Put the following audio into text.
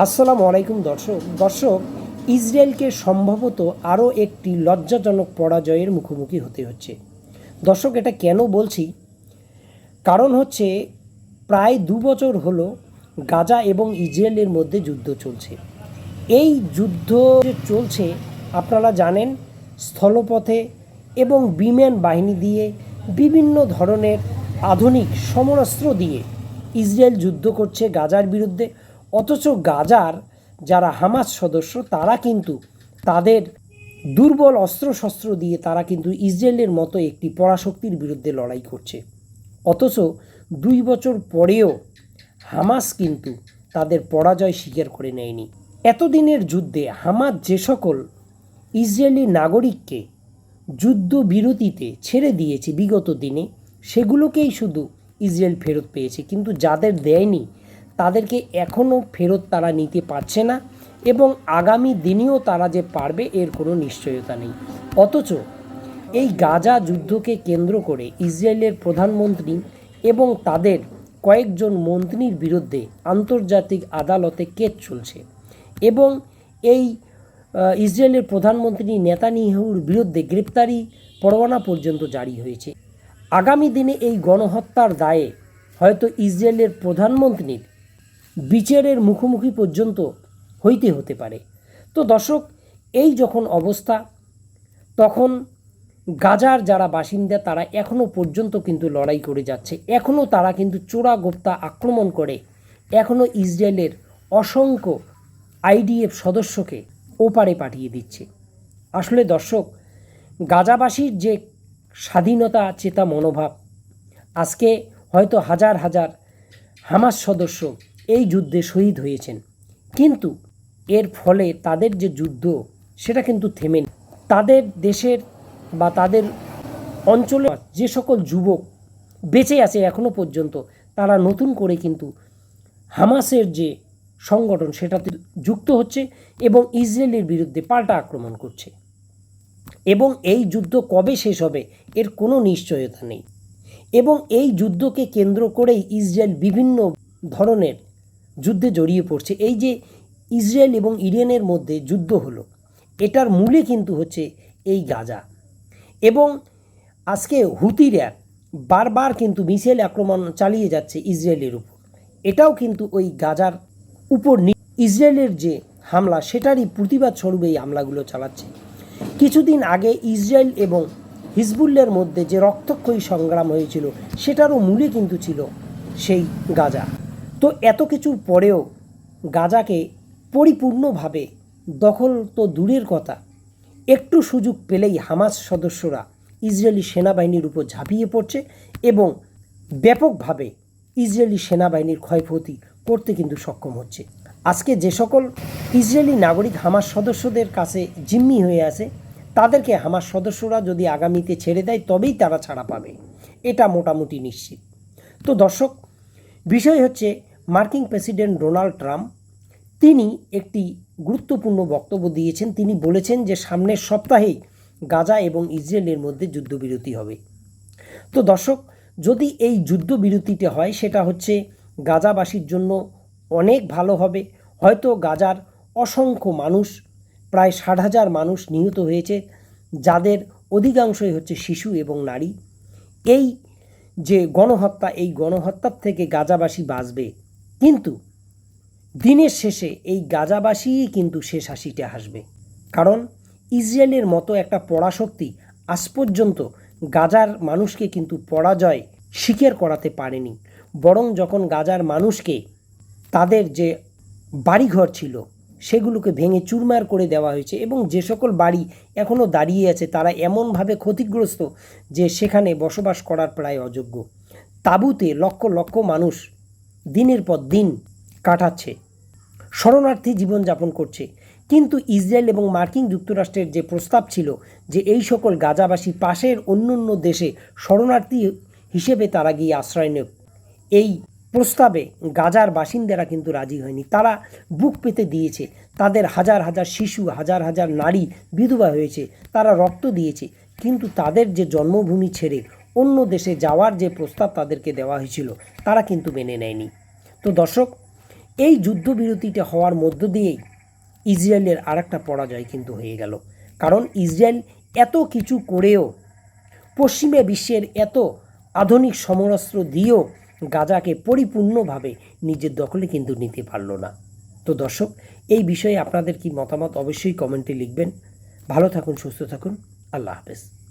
আসসালামু আলাইকুম দর্শক ইসরায়েলকে সম্ভবত আরও একটি লজ্জাজনক পরাজয়ের মুখোমুখি হতে হচ্ছে। দর্শক, এটা কেন বলছি? কারণ হচ্ছে প্রায় 2 বছর হলো গাজা এবং ইসরায়েলের মধ্যে যুদ্ধ চলছে। এই যুদ্ধ যে চলছে আপনারা জানেন, স্থলপথে এবং বিমান বাহিনী দিয়ে বিভিন্ন ধরনের আধুনিক সমরাস্ত্র দিয়ে ইসরায়েল যুদ্ধ করছে গাজার বিরুদ্ধে। অথচ গাজার যারা হামাস সদস্য তারা কিন্তু তাদের দুর্বল অস্ত্রশস্ত্র দিয়ে তারা কিন্তু ইসরায়েলের মতো একটি পরাশক্তির বিরুদ্ধে লড়াই করছে। অথচ 2 বছর পরেও হামাস কিন্তু তাদের পরাজয় স্বীকার করে নেয়নি। এতদিনের যুদ্ধে হামাস যে সকল ইসরায়েলি নাগরিককে যুদ্ধবিরতিতে ছেড়ে দিয়েছে বিগত দিনে, সেগুলোকেই শুধু ইসরায়েল ফেরত পেয়েছে, কিন্তু যাদের দেয়নি তাদেরকে এখনও ফেরত তারা নিতে পারছে না এবং আগামী দিনেও তারা যে পারবে এর কোনো নিশ্চয়তা নেই। অথচ এই গাজা যুদ্ধকে কেন্দ্র করে ইসরায়েলের প্রধানমন্ত্রী এবং তাদের কয়েকজন মন্ত্রীর বিরুদ্ধে আন্তর্জাতিক আদালতে কেস চলছে এবং এই ইসরায়েলের প্রধানমন্ত্রী নেতানিয়াহুর বিরুদ্ধে গ্রেপ্তারি পরোয়ানা পর্যন্ত জারি হয়েছে। আগামী দিনে এই গণহত্যার দায়ে হয়তো ইসরায়েলের প্রধানমন্ত্রীর বিচারের মুখোমুখি পর্যন্ত হতে পারে। তো দর্শক, এই যখন অবস্থা, তখন গাজার যারা বাসিন্দা তারা এখনও পর্যন্ত কিন্তু লড়াই করে যাচ্ছে। এখনও তারা কিন্তু চোরাগোপ্তা আক্রমণ করে এখনও ইসরায়েলের অসংখ্য আইডিএফ সদস্যকে ওপারে পাঠিয়ে দিচ্ছে। আসলে দর্শক, গাজাবাসীর যে স্বাধীনতা চেতা মনোভাব, আজকে হয়তো হাজার হাজার হামাস সদস্য এই যুদ্ধে শহীদ হয়েছেন, কিন্তু এর ফলে তাদের যে যুদ্ধ সেটা কিন্তু থেমে নেই। তাদের দেশের বা তাদের অঞ্চলে যে সকল যুবক বেঁচে আছে এখনও পর্যন্ত, তারা নতুন করে কিন্তু হামাসের যে সংগঠন সেটাতে যুক্ত হচ্ছে এবং ইসরায়েলের বিরুদ্ধে পাল্টা আক্রমণ করছে। এবং এই যুদ্ধ কবে শেষ হবে এর কোনো নিশ্চয়তা নেই। এবং এই যুদ্ধকে কেন্দ্র করেই ইসরায়েল বিভিন্ন ধরনের যুদ্ধে জড়িয়ে পড়ছে। এই যে ইসরায়েল এবং ইরানের মধ্যে যুদ্ধ হলো, এটার মূলে কিন্তু হচ্ছে এই গাজা। এবং আজকে হুতিরা বারবার কিন্তু মিসাইল আক্রমণ চালিয়ে যাচ্ছে ইসরায়েলের উপর। এটাও কিন্তু ওই গাজার উপর ইসরায়েলের যে হামলা সেটারই প্রতিবাদ স্বরূপ এই হামলাগুলো চালাচ্ছে। কিছুদিন আগে ইসরায়েল এবং হিজবুল্লার মধ্যে যে রক্তক্ষয়ী সংগ্রাম হয়েছিল সেটারও মূলে কিন্তু ছিল সেই গাজা। তো এত কিছুর পরেও গাজাকে পরিপূর্ণভাবে দখল তো দূরের কথা, একটু সুযোগ পেলেই হামাস সদস্যরা ইসরায়েলি সেনাবাহিনীর উপর ঝাঁপিয়ে পড়ছে এবং ব্যাপকভাবে ইসরায়েলি সেনাবাহিনীর ক্ষয়ক্ষতি করতে কিন্তু সক্ষম হচ্ছে। আজকে যে সকল ইসরায়েলি নাগরিক হামাস সদস্যদের কাছে জিম্মি হয়ে আছে, তাদেরকে হামাস সদস্যরা যদি আগামীতে ছেড়ে দেয় তবেই তারা ছাড়া পাবে, এটা মোটামুটি নিশ্চিত। তো দর্শক, বিষয় হচ্ছে মার্কিন প্রেসিডেন্ট ডোনাল্ড ট্রাম্প তিনি একটি গুরুত্বপূর্ণ বক্তব্য দিয়েছেন। তিনি বলেছেন যে সামনের সপ্তাহেই গাজা এবং ইসরায়েলের মধ্যে যুদ্ধবিরতি হবে। তো দর্শক, যদি এই যুদ্ধবিরতিতে হয় সেটা হচ্ছে গাজাবাসীর জন্য অনেক ভালো হবে। হয়তো গাজার অসংখ্য মানুষ, প্রায় 60,000 মানুষ নিহত হয়েছে, যাদের অধিকাংশই হচ্ছে শিশু এবং নারী। এই যে গণহত্যা, এই গণহত্যার থেকে গাজাবাসী বাঁচবে, কিন্তু দিনের শেষে এই গাজাবাসীই কিন্তু শেষ হাসিটা হাসবে। কারণ ইসরায়েলের মতো একটা পরাশক্তি আজ পর্যন্ত গাজার মানুষকে কিন্তু পরাজয় স্বীকার করাতে পারেনি। বরং যখন গাজার মানুষকে তাদের যে বাড়িঘর ছিল সেগুলোকে ভেঙে চুরমার করে দেওয়া হয়েছে এবং যে সকল বাড়ি এখনও দাঁড়িয়ে আছে তারা এমনভাবে ক্ষতিগ্রস্ত যে সেখানে বসবাস করার প্রায় অযোগ্য। তাঁবুতে লক্ষ লক্ষ মানুষ দিনের পর দিন কাটাচ্ছে, শরণার্থী জীবনযাপন করছে। কিন্তু ইসরায়েল এবং মার্কিন যুক্তরাষ্ট্রের যে প্রস্তাব ছিল যে এই সকল গাজাবাসী পাশের অন্য অন্য দেশে শরণার্থী হিসেবে তারা গিয়ে আশ্রয় নেব, এই প্রস্তাবে গাজার বাসিন্দারা কিন্তু রাজি হয়নি। তারা বুক পেতে দিয়েছে, তাদের হাজার হাজার শিশু, হাজার হাজার নারী বিধবা হয়েছে, তারা রক্ত দিয়েছে, কিন্তু তাদের যে জন্মভূমি ছেড়ে অন্য দেশে যাওয়ার যে প্রস্তাব তাদেরকে দেওয়া হয়েছিল তারা কিন্তু মেনে নেয়নি। তো দর্শক, এই যুদ্ধবিরতিটা হওয়ার মধ্য দিয়েই ইসরায়েলের আর একটা পরাজয় কিন্তু হয়ে গেল। কারণ ইসরায়েল এত কিছু করেও, পশ্চিমা বিশ্বের এত আধুনিক সমরাস্ত্র দিয়েও গাজাকে পরিপূর্ণভাবে নিজের দখলে কিন্তু নিতে পারল না। তো দর্শক, এই বিষয়ে আপনাদের কি মতামত অবশ্যই কমেন্টে লিখবেন। ভালো থাকুন, সুস্থ থাকুন, আল্লাহ হাফেজ।